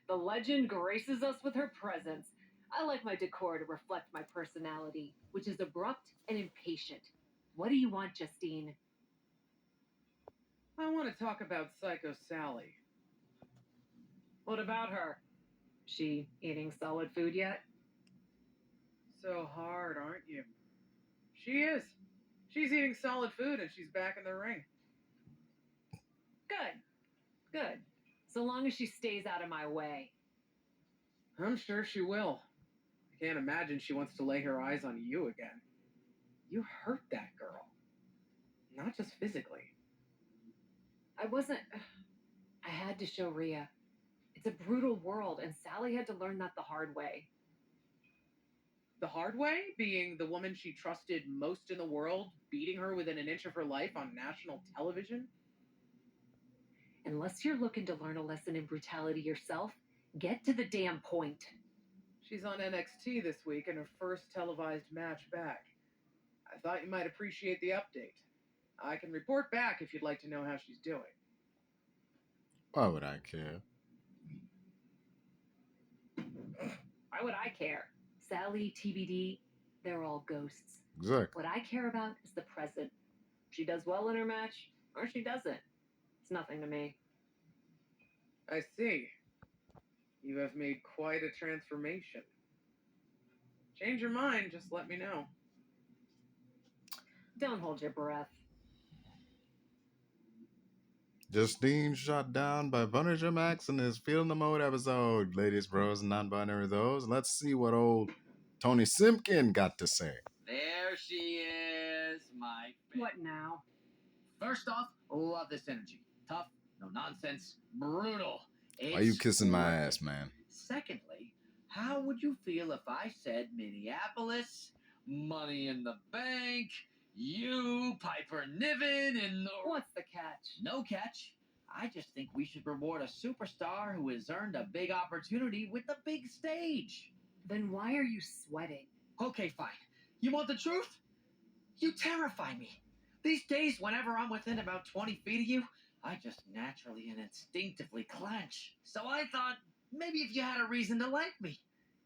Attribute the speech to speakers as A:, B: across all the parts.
A: The legend graces us with her presence. I like my decor to reflect my personality, which is abrupt and impatient. What do you want, Justine?
B: I want to talk about Psycho Sally.
A: What about her? She eating solid food yet?
B: So hard, aren't you? She is. She's eating solid food and she's back in the ring.
A: Good. Good. So long as she stays out of my way.
B: I'm sure she will. I can't imagine she wants to lay her eyes on you again. You hurt that girl. Not just physically.
A: I wasn't. I had to show Rhea. It's a brutal world, and Sally had to learn that the hard way.
B: The hard way being the woman she trusted most in the world, beating her within an inch of her life on national television?
A: Unless you're looking to learn a lesson in brutality yourself, get to the damn point.
B: She's on NXT this week in her first televised match back. I thought you might appreciate the update. I can report back if you'd like to know how she's doing.
C: Why would I care?
A: Why would I care? Sally, TBD, they're all ghosts.
C: Exactly.
A: What I care about is the present. She does well in her match, or she doesn't. It's nothing to me.
B: I see. You have made quite a transformation. Change your mind, just let me know.
A: Don't hold your breath.
C: Justine shot down by Punishermaxx in his Feelin the Mode episode. Ladies, bros, and non-binary those. Let's see what old Tony Simpkin got to say.
D: There she is, my favorite.
A: What now?
D: First off, love this energy. Tough, no nonsense, brutal.
C: Why you
D: It's
C: kissing my
D: worth
C: ass,
D: it.
C: man?
D: Secondly, how would you feel if I said Minneapolis, Money in the Bank, you, Piper Niven, and the...
A: What's the catch?
D: No catch. I just think we should reward a superstar who has earned a big opportunity with the big stage.
A: Then why are you sweating?
D: Okay, fine. You want the truth? You terrify me. These days, whenever I'm within about 20 feet of you, I just naturally and instinctively clench. So I thought, maybe if you had a reason to like me,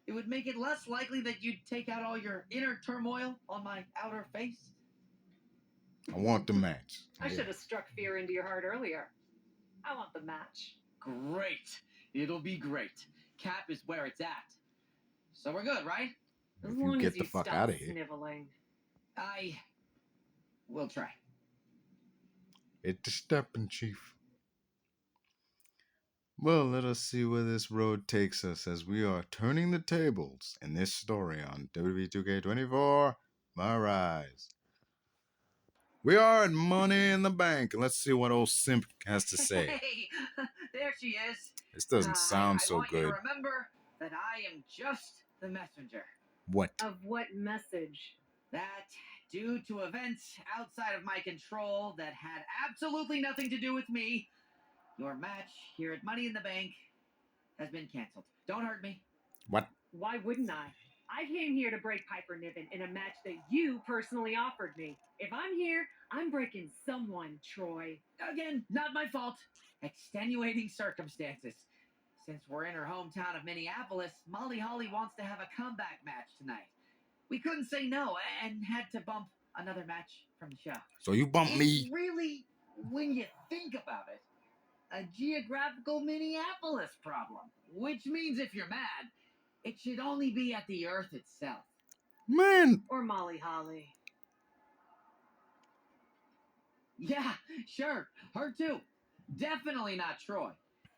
D: it would make it less likely that you'd take out all your inner turmoil on my outer face.
C: I want the match.
A: I should have struck fear into your heart earlier. I want the match.
D: Great. It'll be great. Cap is where it's at. So we're good, right?
A: As
C: If you
A: long
C: get
A: as
C: the
A: you
C: fuck
A: stop
C: outta here.
A: sniveling.
D: I will try.
C: Hit the stepping, Chief. Well, let us see where this road takes us as we are turning the tables in this story on WWE 2K24, myrise. We are at Money in the Bank, and let's see what old Simp has to say.
D: Hey, there she is.
C: This doesn't sound so
D: I want you
C: good.
D: to remember that I am just the messenger.
C: What?
A: Of what message?
D: That, due to events outside of my control that had absolutely nothing to do with me, your match here at Money in the Bank has been canceled. Don't hurt me.
C: What?
A: Why wouldn't I? I came here to break Piper Niven in a match that you personally offered me. If I'm here, I'm breaking someone, Troy.
D: Again, not my fault. Extenuating circumstances. Since we're in her hometown of Minneapolis, Molly Holly wants to have a comeback match tonight. We couldn't say no and had to bump another match from the show.
C: So you bumped
D: It's
C: me?
D: really, when you think about it, a geographical Minneapolis problem. Which means if you're mad, it should only be at the Earth itself.
C: Man.
A: Or Molly Holly.
D: Yeah, sure. Her too. Definitely not Troy.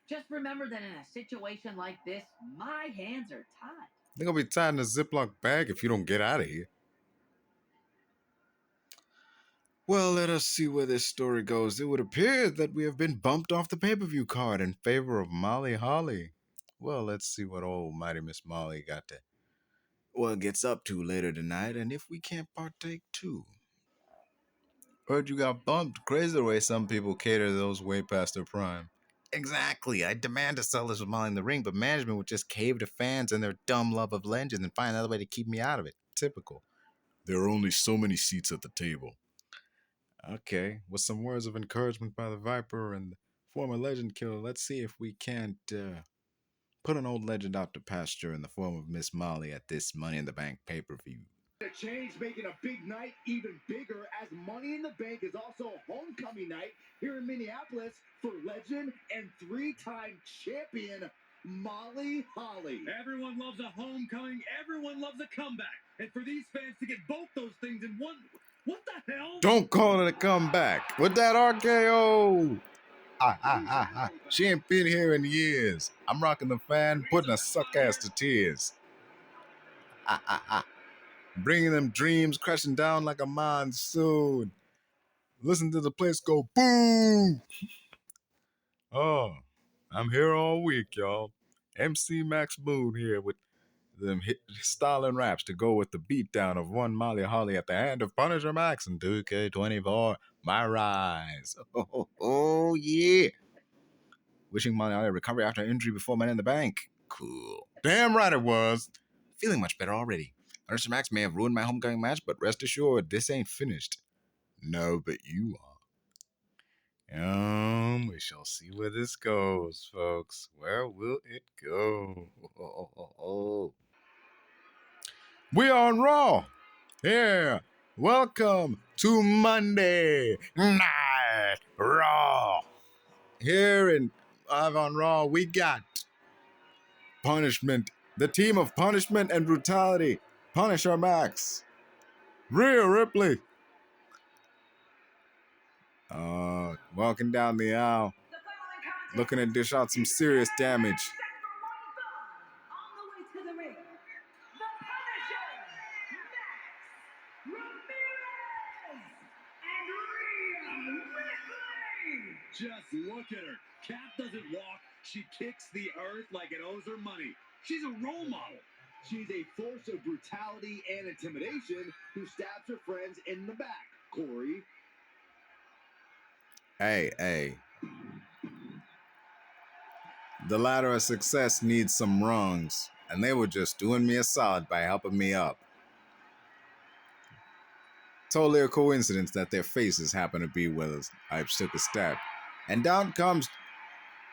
D: Just remember that in a situation like this, my hands are tied.
C: They're gonna be tied in a Ziploc bag if you don't get out of here. Well, let us see where this story goes. It would appear that we have been bumped off the pay-per-view card in favor of Molly Holly. Well, let's see what old mighty Miss Molly gets up to later tonight, and if we can't partake too. Heard you got bumped. Crazy the way some people cater those way past their prime. Exactly. I demand to sell this with Molly in the ring, but management would just cave to fans and their dumb love of legends and find another way to keep me out of it. Typical. There are only so many seats at the table. Okay, with some words of encouragement by the Viper and the former legend killer, let's see if we can't put an old legend out to pasture in the form of Miss Molly at this Money in the Bank pay-per-view.
E: The change making a big night even bigger as Money in the Bank is also homecoming night here in Minneapolis for legend and three-time champion Molly Holly.
F: Everyone loves a homecoming. Everyone loves a comeback. And for these fans to get both those things in one, what the hell?
C: Don't call it a comeback with that RKO. She ain't been here in years. I'm rocking the fan, putting a suck ass to tears. Bringing them dreams crashing down like a monsoon. Listen to the place go boom. Oh, I'm here all week, y'all. MC Maxx Moon here with them hit styling raps to go with the beatdown of one Molly Holly at the hand of Punishermaxx and 2K24 myrise. Oh, yeah. Wishing Molly Holly recovery after injury before Money in the Bank. Cool. Damn right it was. Feeling much better already. Punishermaxx may have ruined my homecoming match, but rest assured, this ain't finished. No, but you are. We shall see where this goes, folks. Where will it go? We are on Raw. Yeah. Welcome to Monday Night Raw. Here in live on Raw, we got Punishment, the team of Punishment and Brutality, Punishermaxx, Rhea Ripley. Walking down the aisle, looking to dish out some serious damage.
F: Just look at her. Cat doesn't walk. She kicks the earth like it owes her money. She's a role model.
E: She's a force of brutality and intimidation who stabs her friends in the back, Corey.
C: Hey. The ladder of success needs some rungs, and they were just doing me a solid by helping me up. Totally a coincidence that their faces happen to be where I took a step. And down comes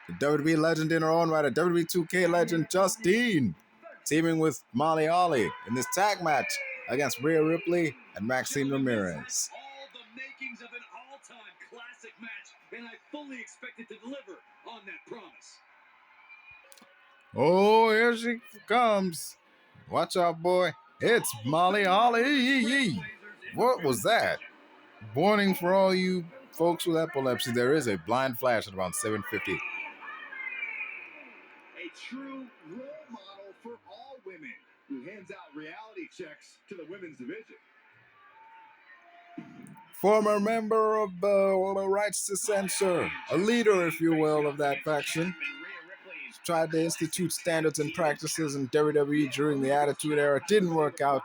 C: the WWE legend in her own right, a WWE 2K legend, Justine, teaming with Molly Holly in this tag match against Rhea Ripley and Maxxineramirez.
F: All the makings of an all-time classic match, and I fully expected to deliver on that promise.
C: Oh, here she comes. Watch out, boy. It's Molly Holly. What was that? Warning for all you folks with epilepsy, there is a blind flash at around 7:50.
E: A true role model for all women who hands out reality checks to the women's division.
C: Former member of Rights to Censor, a leader, if you will, of that faction. Tried to institute standards and practices in WWE during the Attitude Era. Didn't work out,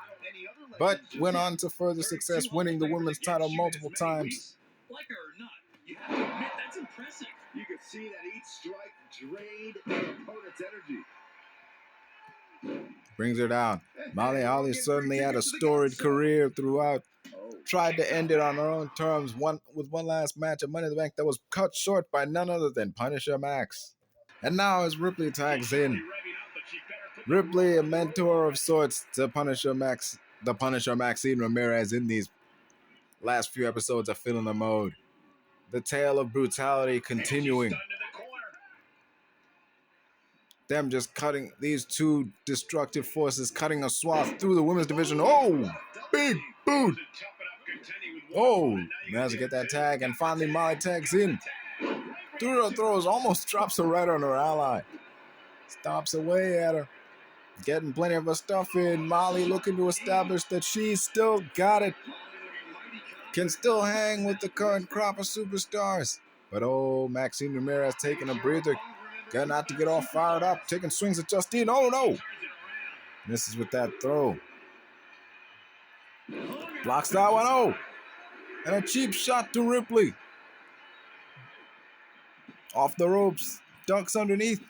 C: but went on to further success, winning the women's title multiple times.
F: Like her or not, you have to admit that's impressive.
E: You can see that each strike drained their opponent's energy.
C: Brings her down. Molly Holly certainly had a storied career throughout. Tried to end it on her own terms, with one last match at Money in the Bank that was cut short by none other than Punishermaxx. And now as Ripley tags in. Ripley, a mentor of sorts to Punishermaxx, the Punisher Maxxineramirez in these last few episodes of Feelin the Mode. The tale of brutality continuing. Them just cutting, these two destructive forces cutting a swath through the women's division. Oh, big boot. Oh, managed to get that tag, and finally Molly tags in. Through her throws, almost drops her right on her ally. Stops away at her. Getting plenty of her stuff in. Molly looking to establish that she's still got it. Can still hang with the current crop of superstars. But oh, Maxxineramirez taking a breather. Got not to get all fired up. Taking swings at Justine. Oh no. Misses with that throw. Blocks that one. Oh. And a cheap shot to Ripley. Off the ropes. Ducks underneath.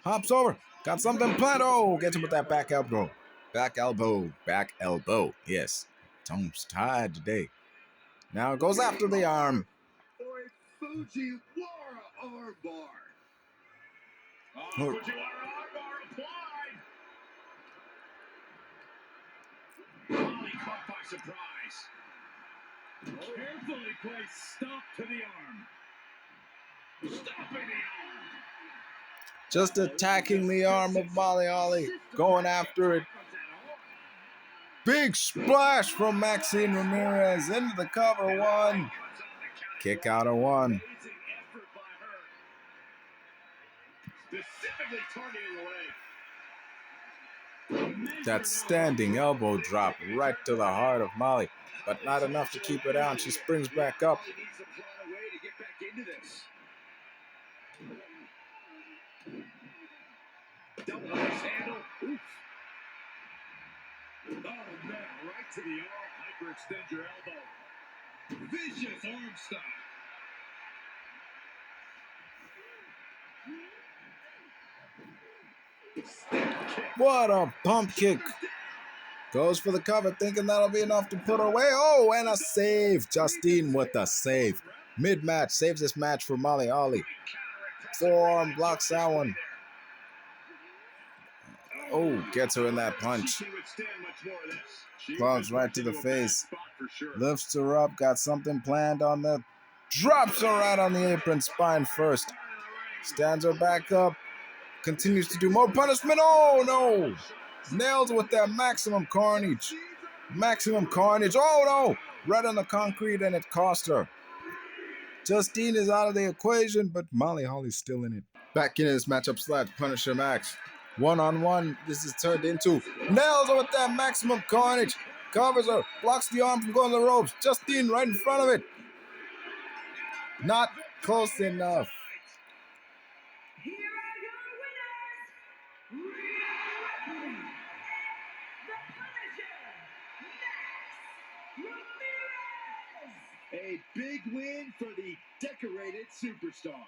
C: Hops over. Got something planned. Oh, gets him with that back elbow. Back elbow. Back elbow. Yes. Tongue's tied today. Now it goes after the arm.
E: Or a Fujiwara armbar.
F: Fujiwara surprise. Carefully placed stop to the arm. Stopping the arm.
C: Just attacking the arm of Molly Holly, going after it. Big splash from Maxxineramirez into the cover one. Kick out of one.
F: Specifically targeting the leg.
C: That standing elbow drop right to the heart of Molly, but not enough to keep her down. She springs back up.
F: Molly needs to plot a way to get back into this. Double axe handle. Oof. Oh man, right to the arm. Hyperextend your elbow. Vicious arm stop.
C: What a pump kick. Goes for the cover, thinking that'll be enough to put her away. Oh, and a save. Justine with the save. Mid-match, saves this match for Molly Holly. Forearm blocks that one. Oh, gets her in that punch. Clubs right to the face. Lifts her up, got something planned on the... Drops her right on the apron, spine first. Stands her back up. Continues to do more punishment. Oh, no. Nails with that maximum carnage. Maximum carnage. Oh, no. Right on the concrete, and it cost her. Justine is out of the equation, but Molly Holly's still in it. Back in this matchup / Punisher Maxx. One-on-one, this is turned into nails her with that maximum carnage. Covers her, blocks the arm from going to the ropes. Justine right in front of it. Not close enough.
A: Here are your winners, Rhea Ripley, the Punisher, Maxx Ramirez.
E: A big win for the decorated superstar.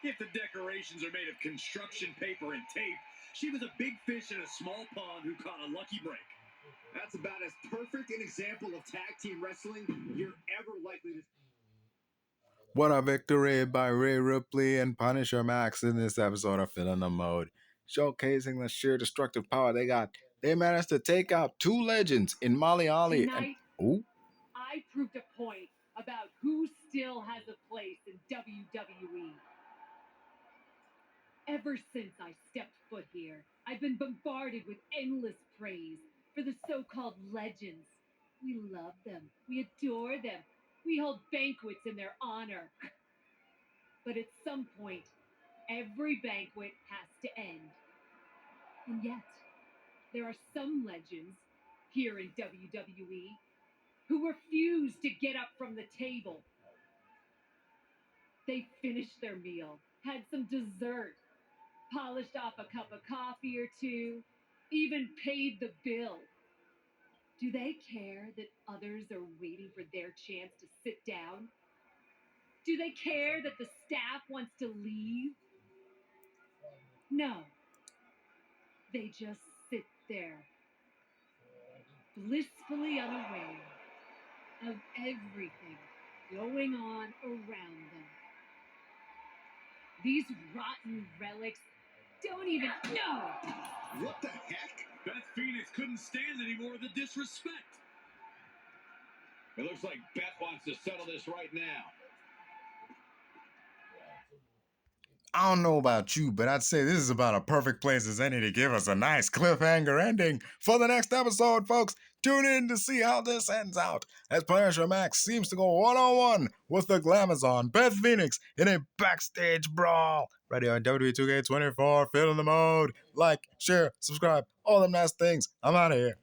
F: If the decorations are made of construction paper and tape, she was a big fish in a small pond who caught a lucky break.
E: That's about as perfect an example of tag team wrestling you're ever likely to see.
C: What a victory by Rhea Ripley and Punisher Maxx in this episode of Feelin the Mode. Showcasing the sheer destructive power they got. They managed to take out two legends in Molly Holly
A: Tonight,
C: and...
A: I proved a point about who still has a place in WWE. Ever since I stepped foot here, I've been bombarded with endless praise for the so-called legends. We love them. We adore them. We hold banquets in their honor. But at some point, every banquet has to end. And yet, there are some legends here in WWE who refuse to get up from the table. They finished their meal, had some dessert, polished off a cup of coffee or two, even paid the bill. Do they care that others are waiting for their chance to sit down? Do they care that the staff wants to leave? No. They just sit there, blissfully unaware of everything going on around them. These rotten relics don't even know.
F: What the heck? Beth Phoenix couldn't stand any more of the disrespect. It looks like Beth wants to settle this right now.
C: I don't know about you, but I'd say this is about a perfect place as any to give us a nice cliffhanger ending for the next episode, folks. Tune in to see how this ends out, as Punisher Maxx seems to go one-on-one with the Glamazon Beth Phoenix in a backstage brawl. Right here on WWE 2K24, Feelin the Mode. Like, share, subscribe, all them nice things. I'm out of here.